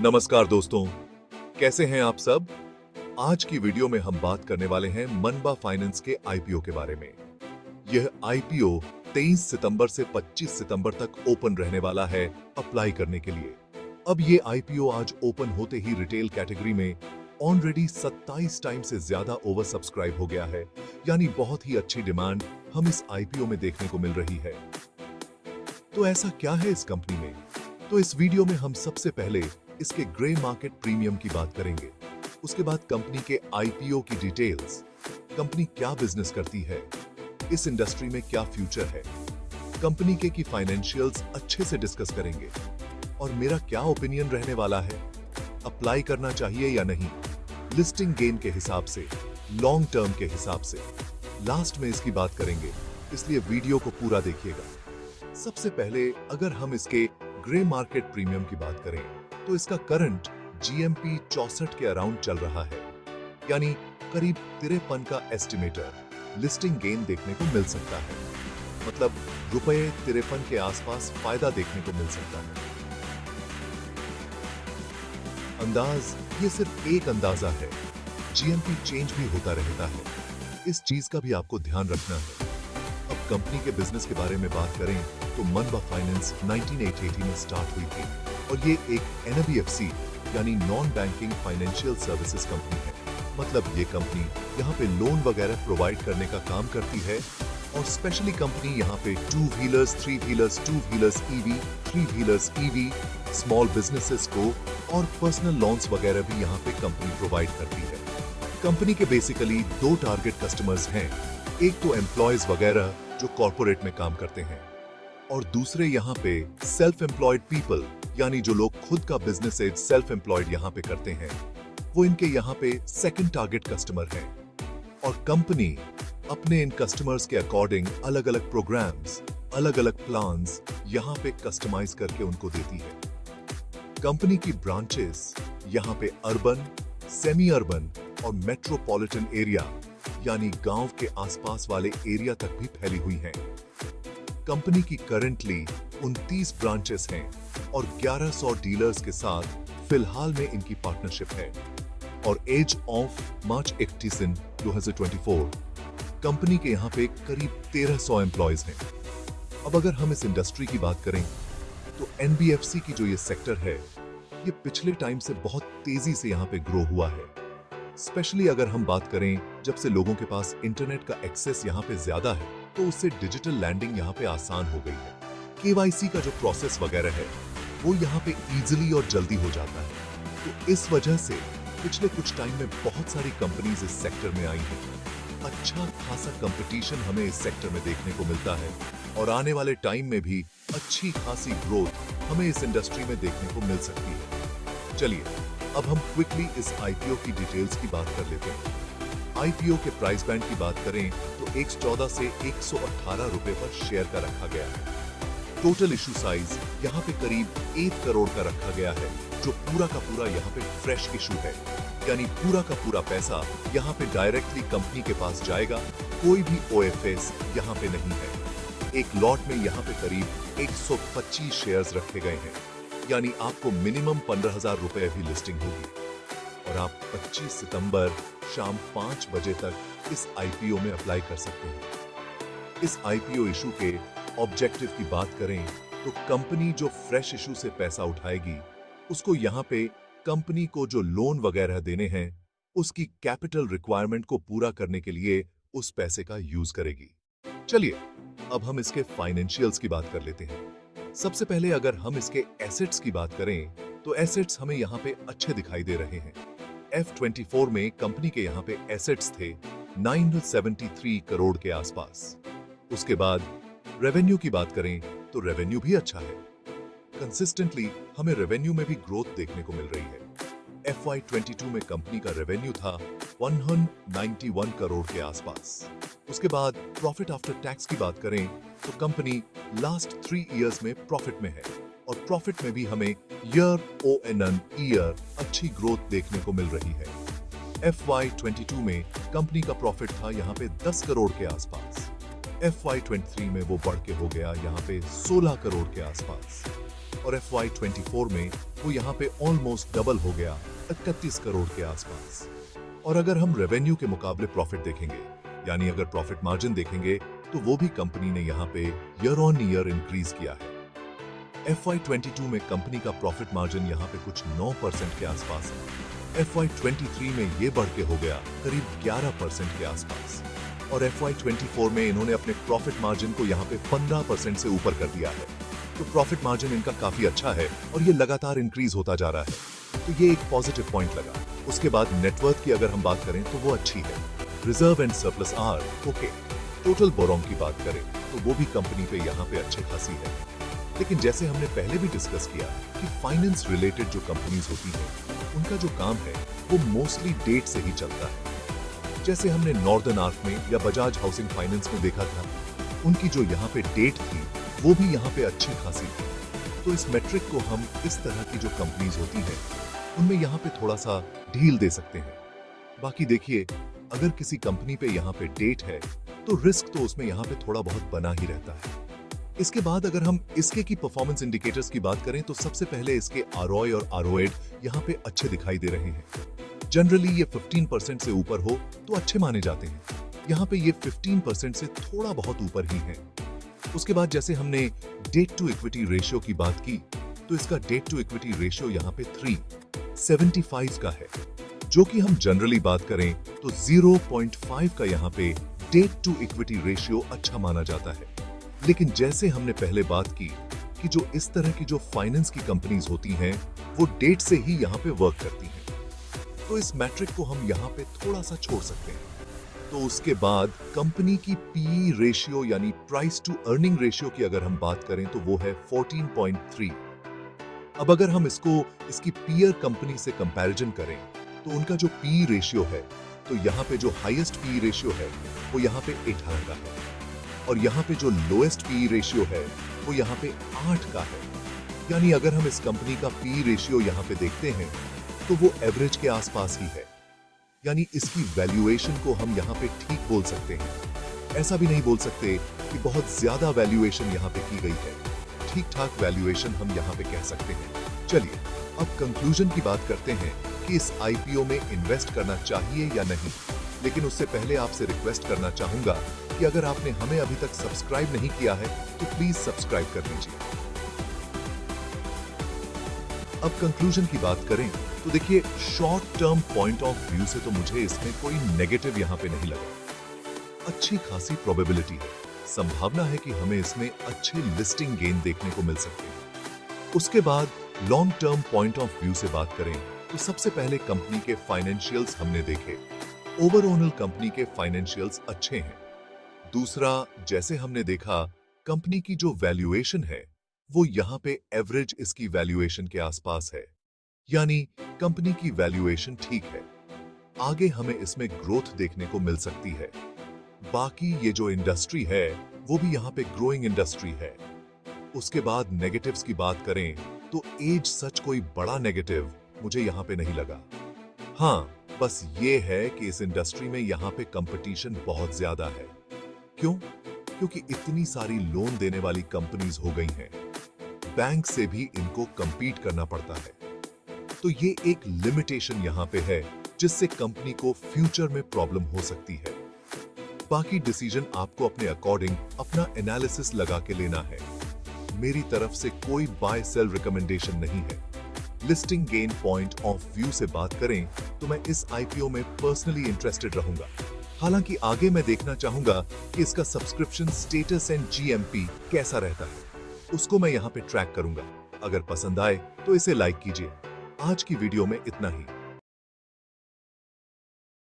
नमस्कार दोस्तों, कैसे हैं आप सब? आज की वीडियो में हम बात करने वाले हैं मनबा फाइनेंस के आईपीओ के बारे में। यह आईपीओ 23 सितंबर से 25 सितंबर तक ओपन रहने वाला है अप्लाई करने के लिए। अब ये आईपीओ आज ओपन होते ही रिटेल कैटेगरी में ऑलरेडी 27 टाइम से ज्यादा ओवर सब्सक्राइब हो गया है, यानी बहुत ही अच्छी डिमांड हम इस आईपीओ में देखने को मिल रही है। तो ऐसा क्या है इस कंपनी में? तो इस वीडियो में हम सबसे पहले इसके ग्रे मार्केट प्रीमियम की बात करेंगे। उसके बाद कंपनी के आईपीओ की डिटेल्स, कंपनी क्या बिजनेस करती है, इस इंडस्ट्री में क्या फ्यूचर है, कंपनी के की फाइनेंशियल्स अच्छे से डिस्कस करेंगे और मेरा क्या ओपिनियन रहने वाला है, अप्लाई करना चाहिए या नहीं, लिस्टिंग गेन के हिसाब से, लॉन्ग टर्म के हिसाब से, लास्ट में इसकी बात करेंगे, इसलिए वीडियो को पूरा देखिएगा। सबसे पहले अगर हम इसके ग्रे मार्केट प्रीमियम की बात करें तो इसका करंट जीएमपी 64 के अराउंड चल रहा है, यानी करीब 53 का एस्टिमेटर लिस्टिंग गेन देखने को मिल सकता है। मतलब रुपए 53 के आसपास फायदा देखने को मिल सकता है। अंदाज ये सिर्फ एक अंदाजा है, जीएमपी चेंज भी होता रहता है, इस चीज का भी आपको ध्यान रखना है। अब कंपनी के बिजनेस के बारे में बात करें तो मनबा फाइनेंस 1980 में स्टार्ट हुई थी और ये एक एनबीएफसी यानी non banking financial services company है। मतलब ये कंपनी यहाँ पे लोन वगैरह प्रोवाइड करने का काम करती है और स्पेशली कंपनी यहाँ पे 2 wheelers, 3 wheelers, 2 wheelers EV, 3 wheelers EV, small businesses को और पर्सनल लोन्स वगैरह भी यहाँ पे कंपनी प्रोवाइड करती है। कंपनी के बेसिकली 2 टारगेट कस्टमर्स हैं, एक तो एम्प्लॉयज वगैरह जो कॉर्पोरेट में काम करते हैं और दूसरे यहाँ पे सेल्फ एम्प्लॉयड पीपल, यानी जो लोग खुद का बिजनेस सेल्फ एम्प्लॉयड यहाँ पे करते हैं, वो इनके यहाँ पे सेकंड टारगेट कस्टमर हैं। और कंपनी अपने इन कस्टमर्स के अकॉर्डिंग अलग अलग प्रोग्राम्स, अलग अलग प्लान्स यहाँ पे कस्टमाइज करके उनको देती है। कंपनी की ब्रांचेस यहाँ पे अर्बन, सेमी अर्बन और मेट्रोपॉलिटन एरिया यानी गांव के आसपास वाले एरिया तक भी फैली हुई हैं। कंपनी की करंटली 29 ब्रांचेस हैं और 1100 डीलर्स के साथ फिलहाल में इनकी पार्टनरशिप है। और एज ऑफ मार्च 31, 2024 कंपनी के यहाँ पे करीब 1300 एम्प्लॉयज हैं। अब अगर हम इस इंडस्ट्री की बात करें तो एनबीएफसी की जो ये सेक्टर है, ये पिछले टाइम से बहुत तेजी से यहाँ पे ग्रो हुआ है। स्पेशली अगर हम बात करें जब से लोगों के पास इंटरनेट का एक्सेस यहाँ पे ज्यादा है तो उससे डिजिटल लैंडिंग यहाँ पे आसान हो गई है। केवाईसी का जो प्रोसेस वगैरह है वो यहाँ पे इजीली और जल्दी हो जाता है। तो इस वजह से पिछले कुछ टाइम में बहुत सारी कंपनीज इस सेक्टर में आई हैं। अच्छा खासा कंपटीशन हमें इस सेक्टर में देखने को मिलता है और आने वाले टाइम में भी अच्छी खासी ग्रोथ हमें इस इंडस्ट्री में देखने को मिल सकती है। चलिए अब हम क्विकली इस आईपीओ की डिटेल्स की बात कर लेते हैं। आईपीओ के प्राइस बैंड की बात करें तो 114 से 118 रुपए पर शेयर का रखा गया है। टोटल इशू साइज यहाँ पे करीब 1 करोड़ का रखा गया है, जो पूरा का पूरा यहाँ पे फ्रेश इशू है, यानी पूरा का पूरा पैसा यहाँ पे डायरेक्टली कंपनी के पास जाएगा, कोई भी ओएफएस यहाँ पे नहीं है। एक लॉट में यहाँ पे करीब 125 शेयर्स रखे गए हैं, यानी आपको मिनिमम 15,000 रुपए भी लिस्टिंग होगी और आप 25 सितंबर शाम 5 बजे तक इस आईपीओ में अप्लाई कर सकते हैं। इस आईपीओ इशू के ऑब्जेक्टिव की बात करें तो कंपनी जो फ्रेश इशू से पैसा उठाएगी उसको यहाँ पे कंपनी को जो लोन वगैरह देने हैं उसकी कैपिटल रिक्वायरमेंट को पूरा करने के लिए उस पैसे का यूज करेगी। चलिए अब हम इसके फाइनेंशियल्स की बात कर लेते हैं। सबसे पहले अगर हम इसके एसेट्स की बात करें तो एसेट्स हमें यहाँ पे अच्छे दिखाई दे रहे हैं। F24 में कंपनी के यहाँ पे एसेट्स थे 973 करोड़ के आसपास। उसके बाद रेवेन्यू की बात करें तो रेवेन्यू भी अच्छा है। कंसिस्टेंटली हमें रेवेन्यू में भी ग्रोथ देखने को मिल रही है। FY22 में कंपनी का रेवेन्यू था 191 करोड़ के आसपास। उसके बाद प्रॉफिट आफ्टर टैक्स की बात करें तो कंपनी लास्ट 3 इयर्स में प्रॉफिट में है और प्रॉफिट में भी हमें ईयर अच्छी ग्रोथ देखने को मिल रही है। FY22 में कंपनी का प्रॉफिट था यहाँ पे 10 करोड़ के आसपास। FY23 में वो बढ़ के हो गया यहाँ पे 16 करोड़ के आसपास। और FY24 में वो यहाँ पे ऑलमोस्ट डबल हो गया 31 करोड़ के आसपास। और अगर हम रेवेन्यू के मुकाबले प्रॉफिट देखेंगे, यानी अगर प्रॉफिट मार्जिन देखेंगे, तो वो भी कंपनी ने यहाँ पे ईयर ऑन ईयर इंक्रीज किया है। FY22 में कंपनी का प्रॉफिट मार्जिन यहाँ पे कुछ 9% के आसपास है। FY23 में ये बढ़ के हो गया करीब 11% के आसपास, और FY24 में इन्होंने अपने प्रॉफिट मार्जिन को यहाँ पे 15% से ऊपर कर दिया है। तो प्रॉफिट मार्जिन इनका काफी अच्छा है और ये लगातार इंक्रीज होता जा रहा है, तो ये एक पॉजिटिव पॉइंट लगा। उसके बाद नेटवर्थ की अगर हम बात करें तो वो अच्छी है। Reserve and surplus are okay. Total borrowing की बात करें तो वो भी कंपनी पे यहाँ पे अच्छे खासी है। लेकिन जैसे हमने पहले भी डिस्कस किया कि फाइनेंस रिलेटेड जो कंपनीज होती हैं, उनका जो काम है वो मोस्टली डेट से ही चलता है। जैसे हमने नॉर्दर्न आर्क में या बजाज हाउसिंग फाइनेंस में देखा था, उनकी जो यहाँ पे डेट थी वो भी यहाँ पे अच्छी खासी थी। तो इस मेट्रिक को हम इस तरह की जो कंपनीज होती हैं उनमें यहाँ पे थोड़ा सा ढील दे सकते हैं। बाकी देखिए, अगर किसी कंपनी पे यहाँ पे डेट है तो रिस्क तो उसमें यहाँ पे थोड़ा बहुत बना ही रहता है। इसके बाद अगर हम इसके की परफॉर्मेंस इंडिकेटर्स की बात करें तो सबसे पहले इसके ROI और ROA यहाँ पे अच्छे दिखाई दे रहे हैं। जनरली ये 15% से ऊपर हो तो अच्छे माने जाते हैं। यहाँ पे ये 15% से थोड़ा बहुत ऊपर ही है। उसके बाद जैसे हमने डेट टू इक्विटी रेशियो की बात की, तो इसका डेट टू इक्विटी रेशियो यहाँ पे 375 का है, जो कि हम जनरली बात करें तो 0.5 का यहाँ पे डेट टू इक्विटी रेशियो अच्छा माना जाता है। लेकिन जैसे हमने पहले बात की कि जो इस तरह की जो फाइनेंस की कंपनीज होती हैं वो डेट से ही यहाँ पे वर्क करती हैं, तो इस मैट्रिक को हम यहाँ पे थोड़ा सा छोड़ सकते हैं। तो उसके बाद कंपनी की PE रेशियो यानी प्राइस टू अर्निंग रेशियो की अगर हम बात करें तो वो है 14.3। अब अगर हम इसकी पीयर कंपनी से कंपैरिजन करें तो उनका जो PE रेशियो है, तो यहाँ पे जो हाईएस्ट PE रेशियो है वो यहाँ पे 18 का है, और यहाँ पे जो लोएस्ट PE रेशियो है वो यहाँ पे 8 का है। यानी अगर हम इस कंपनी का PE रेशियो यहाँ पे देखते हैं तो वो एवरेज के आसपास ही है। यानी इसकी वैल्यूएशन को हम यहाँ पे ठीक बोल सकते हैं। ऐसा भी नहीं बोल सकते कि बहुत ज्यादा वैल्यूएशन यहाँ पे की गई है। ठीक ठाक वैल्यूएशन हम यहाँ पे कह सकते हैं। चलिए अब कंक्लूजन की बात करते हैं कि इस IPO में इन्वेस्ट करना चाहिए या नहीं। लेकिन उससे पहले आपसे रिक्वेस्ट करना चाहूंगा कि अगर आपने हमें अभी तक सब्सक्राइब नहीं किया है तो प्लीज सब्सक्राइब कर लीजिए। अब कंक्लूजन की बात करें तो देखिए, short term point of view से तो मुझे इसमें कोई नेगेटिव यहाँ पे नहीं लगा। अच्छी खासी प्रोबेबिलिटी है, संभावना है कि हमें इसमें अच्छे लिस्टिंग गेन देखने को मिल सकते हैं। उसके बाद long term point of view से बात करें तो सबसे पहले कंपनी के फाइनेंशियल्स हमने देखे। ओवरऑल कंपनी के फाइनेंशियल्स अच्छे हैं। दूसरा, जैसे हमने देखा, कंपनी की जो वैल्यूएशन है वो यहाँ पे एवरेज इसकी वैल्यूएशन के आसपास है, यानी कंपनी की वैल्यूएशन ठीक है। आगे हमें इसमें ग्रोथ देखने को मिल सकती है। बाकी ये जो इंडस्ट्री है वो भी यहाँ पे ग्रोइंग इंडस्ट्री है। उसके बाद नेगेटिव्स की बात करें तो एज सच कोई बड़ा नेगेटिव मुझे यहाँ पे नहीं लगा। हाँ, बस ये है कि इस इंडस्ट्री में यहाँ पे कंपटीशन बहुत ज्यादा है। क्यों? क्योंकि इतनी सारी लोन देने वाली कंपनीज हो गई हैं, बैंक से भी इनको compete करना पड़ता है। तो ये एक लिमिटेशन यहाँ पे है जिससे कंपनी को फ्यूचर में प्रॉब्लम हो सकती है। बाकी डिसीजन आपको अपने अकॉर्डिंग अपना एनालिसिस लगा के लेना है। मेरी तरफ से कोई बाय सेल रिकमेंडेशन नहीं है। Listing gain point of view से बात करें तो मैं इस IPO में पर्सनली इंटरेस्टेड रहूंगा। हालांकि आगे मैं देखना चाहूंगा कि इसका सब्सक्रिप्शन स्टेटस एंड GMP कैसा रहता है, उसको मैं यहाँ पे ट्रैक करूंगा। अगर पसंद आए तो इसे लाइक कीजिए। आज की वीडियो में इतना ही।